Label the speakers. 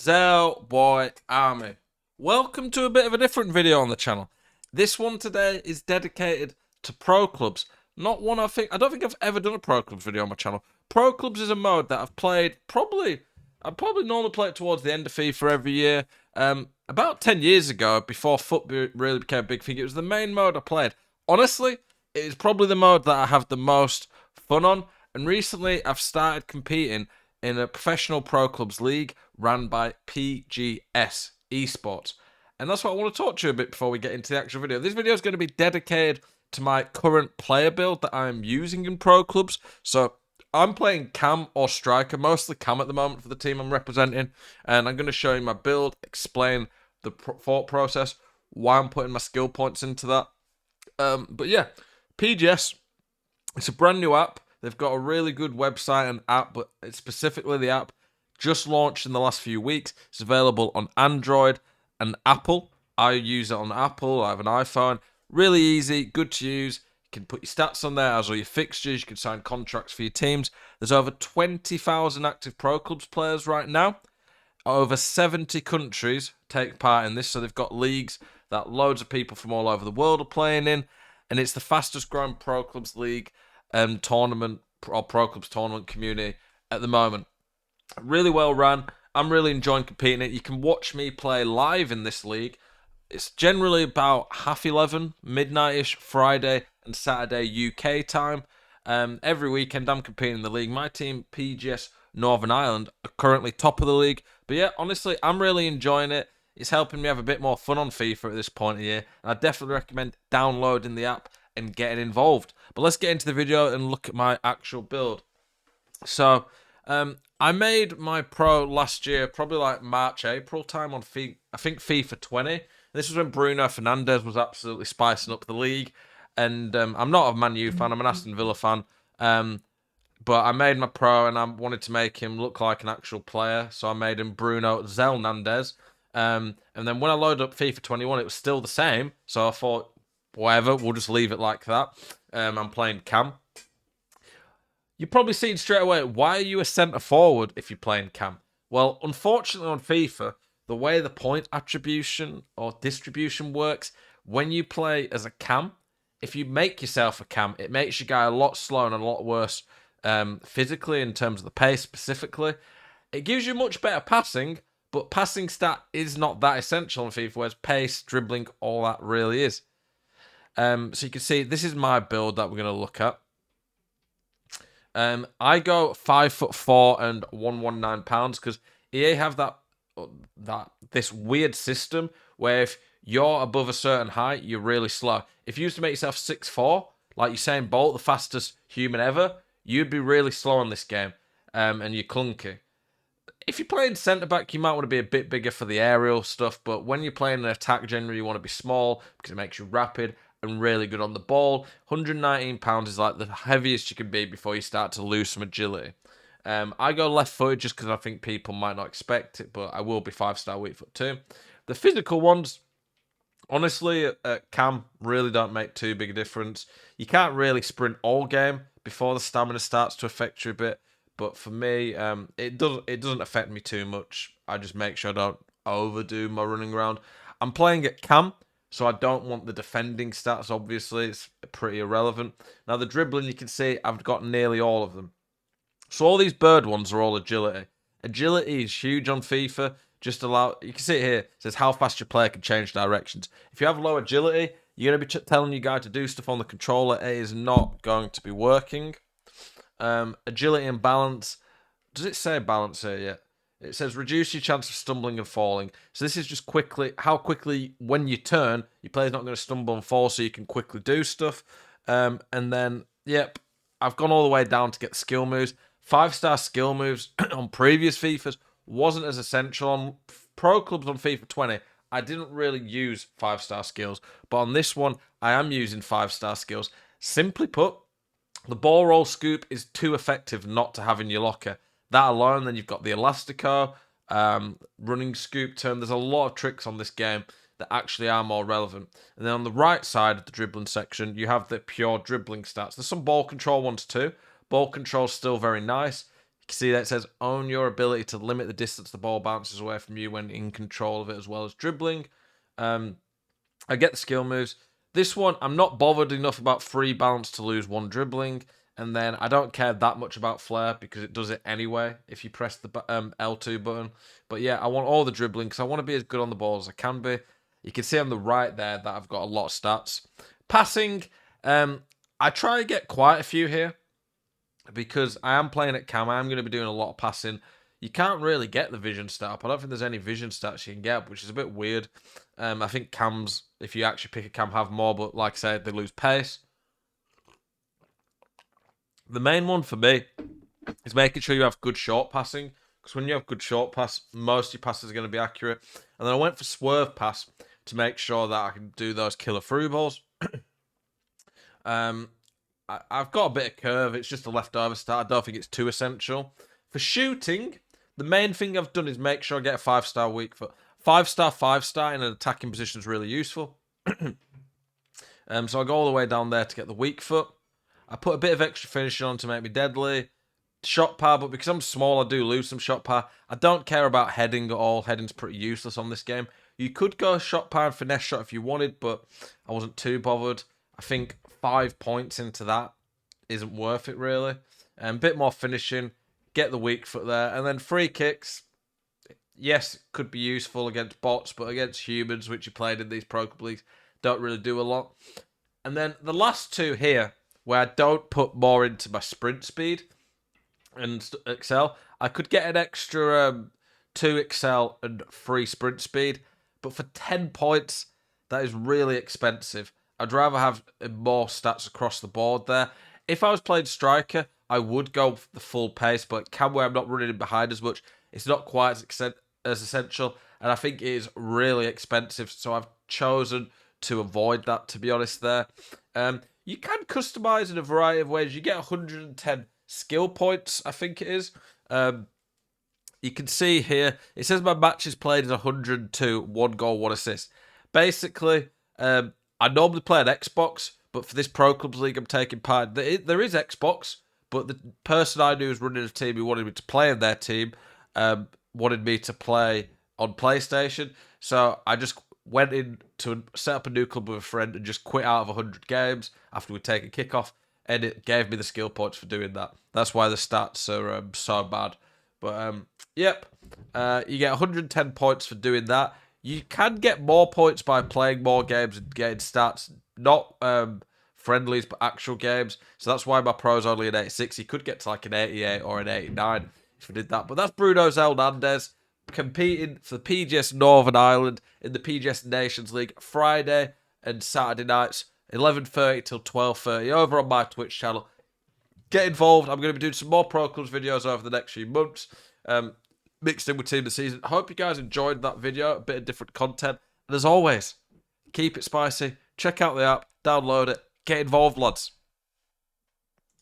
Speaker 1: Zell Boy Army. Welcome to a bit of a different video on the channel. This one today is dedicated to Pro Clubs. Not one I don't think I've ever done a Pro Clubs video on my channel. Pro Clubs is a mode that I've played I probably normally play it towards the end of FIFA every year. About 10 years ago, before football really became a big thing, it was the main mode I played. Honestly, it is probably the mode that I have the most fun on. And recently, I've started competing in a professional Pro Clubs league ran by PGS Esports. And that's what I want to talk to you a bit before we get into the actual video. This video is going to be dedicated to my current player build that I'm using in Pro Clubs. So I'm playing Cam or Striker, mostly Cam at the moment for the team I'm representing. And I'm going to show you my build, explain the thought process, why I'm putting my skill points into that. But yeah, PGS, it's a brand new app. They've got a really good website and app, but it's specifically the app just launched in the last few weeks. It's available on Android and Apple. I use it on Apple. I have an iPhone. Really easy, good to use. You can put your stats on there as all your fixtures. You can sign contracts for your teams. There's over 20,000 active Pro Clubs players right now. Over 70 countries take part in this. So they've got leagues that loads of people from all over the world are playing in. And it's the fastest growing Pro Clubs league tournament or Pro Clubs tournament community at the moment. Really well run. I'm really enjoying competing it. You can watch me play live in this league. It's generally about 11:30, midnight-ish, Friday and Saturday UK time. Every weekend I'm competing in the league. My team, PGS Northern Ireland, are currently top of the league. But yeah, honestly, I'm really enjoying it. It's helping me have a bit more fun on FIFA at this point of the year. And I definitely recommend downloading the app and getting involved. But let's get into the video and look at my actual build. So, I made my pro last year, probably like March, April time on I think FIFA 20. This was when Bruno Fernandes was absolutely spicing up the league. And I'm not a Man U fan, I'm an Aston Villa fan. But I made my pro and I wanted to make him look like an actual player. So I made him Bruno Zelonius. And then when I loaded up FIFA 21, it was still the same. So I thought, whatever, we'll just leave it like that. I'm playing Cam. You're probably seeing straight away, why are you a centre forward if you're playing Cam? Well, unfortunately on FIFA, the way the point attribution or distribution works, when you play as a Cam, if you make yourself a Cam, it makes your guy a lot slower and a lot worse physically in terms of the pace specifically. It gives you much better passing, but passing stat is not that essential in FIFA, whereas pace, dribbling, all that really is. So you can see this is my build that we're going to look at. I go 5'4" and 119 pounds because EA have this weird system where if you're above a certain height, you're really slow. If you used to make yourself 6'4", like Usain Bolt, the fastest human ever, you'd be really slow in this game, and you're clunky. If you're playing centre-back, you might want to be a bit bigger for the aerial stuff, but when you're playing an attack, generally you want to be small because it makes you rapid and really good on the ball. 119 pounds is like the heaviest you can be before you start to lose some agility. I go left-footed just because I think people might not expect it, but I will be 5-star weak foot too. The physical ones, honestly, Cam really don't make too big a difference. You can't really sprint all game before the stamina starts to affect you a bit. But for me, it doesn't affect me too much. I just make sure I don't overdo my running around. I'm playing at Cam, so I don't want the defending stats, obviously. It's pretty irrelevant. Now, the dribbling, you can see I've got nearly all of them. So all these bird ones are all agility. Agility is huge on FIFA. You can see it here. It says how fast your player can change directions. If you have low agility, you're going to be telling your guy to do stuff on the controller. It is not going to be working. Agility and balance. Does it say balance here yet? It says reduce your chance of stumbling and falling. So this is just how quickly when you turn, your player's not going to stumble and fall, so you can quickly do stuff. And then, yep, I've gone all the way down to get skill moves. 5-star skill moves on previous FIFAs wasn't as essential. On Pro Clubs on FIFA 20, I didn't really use 5-star skills. But on this one, I am using 5-star skills. Simply put, the ball roll scoop is too effective not to have in your locker. That alone, then you've got the Elastico, running scoop turn. There's a lot of tricks on this game that actually are more relevant. And then on the right side of the dribbling section, you have the pure dribbling stats. There's some ball control ones too. Ball control's still very nice. can see that it says own your ability to limit the distance the ball bounces away from you when in control of it, as well as dribbling. I get the skill moves. This one, I'm not bothered enough about free balance to lose one dribbling. And then I don't care that much about flair because it does it anyway if you press the L2 button. But yeah, I want all the dribbling because I want to be as good on the ball as I can be. You can see on the right there that I've got a lot of stats. Passing, I try to get quite a few here because I am playing at cam. I am going to be doing a lot of passing. You can't really get the vision stat up. I don't think there's any vision stats you can get, which is a bit weird. I think cams, if you actually pick a cam, have more, but like I said, they lose pace. The main one for me is making sure you have good short passing, because when you have good short pass, most of your passes are going to be accurate. And then I went for swerve pass to make sure that I can do those killer through balls. I've got a bit of curve. It's just a leftover stat. I don't think it's too essential. For shooting, the main thing I've done is make sure I get a 5-star weak foot. 5-star, 5-star in an attacking position is really useful. So I go all the way down there to get the weak foot. I put a bit of extra finishing on to make me deadly. Shot power, but because I'm small, I do lose some shot power. I don't care about heading at all. Heading's pretty useless on this game. You could go shot power and finesse shot if you wanted, but I wasn't too bothered. I think 5 points into that isn't worth it, really. A bit more finishing. Get the weak foot there. And then free kicks. Yes, could be useful against bots, but against humans, which you played in these Pro Club leagues, don't really do a lot. And then the last two here, where I don't put more into my sprint speed and excel. I could get an extra 2 excel and 3 sprint speed, but for 10 points, that is really expensive. I'd rather have more stats across the board there. If I was playing striker, I would go the full pace, but cam where I'm not running in behind as much, it's not quite as essential, and I think it is really expensive, so I've chosen to avoid that, to be honest there. You can customize in a variety of ways. You get 110 skill points, I think it is. You can see here, it says my matches played is 102, 1 goal, 1 assist. Basically, I normally play on Xbox, but for this Pro Clubs League I'm taking part, there is Xbox, but the person I knew was running a team who wanted me to play in their team, wanted me to play on PlayStation. So I just went in to set up a new club with a friend and just quit out of 100 games after we'd taken kickoff, and it gave me the skill points for doing that. That's why the stats are so bad. But yep, you get 110 points for doing that. You can get more points by playing more games and getting stats, not friendlies, but actual games. So that's why my pro's only an 86. You could get to like an 88 or an 89 if we did that. But that's Bruno Zelonius competing for the PGS Northern Ireland in the PGS Nations League Friday and Saturday nights, 11:30 till 12:30 over on my Twitch channel. Get involved. I'm going to be doing some more Pro Clubs videos over the next few months, mixed in with Team of the Season. I hope you guys enjoyed that video, a bit of different content. And as always, keep it spicy. Check out the app, download it, get involved, lads.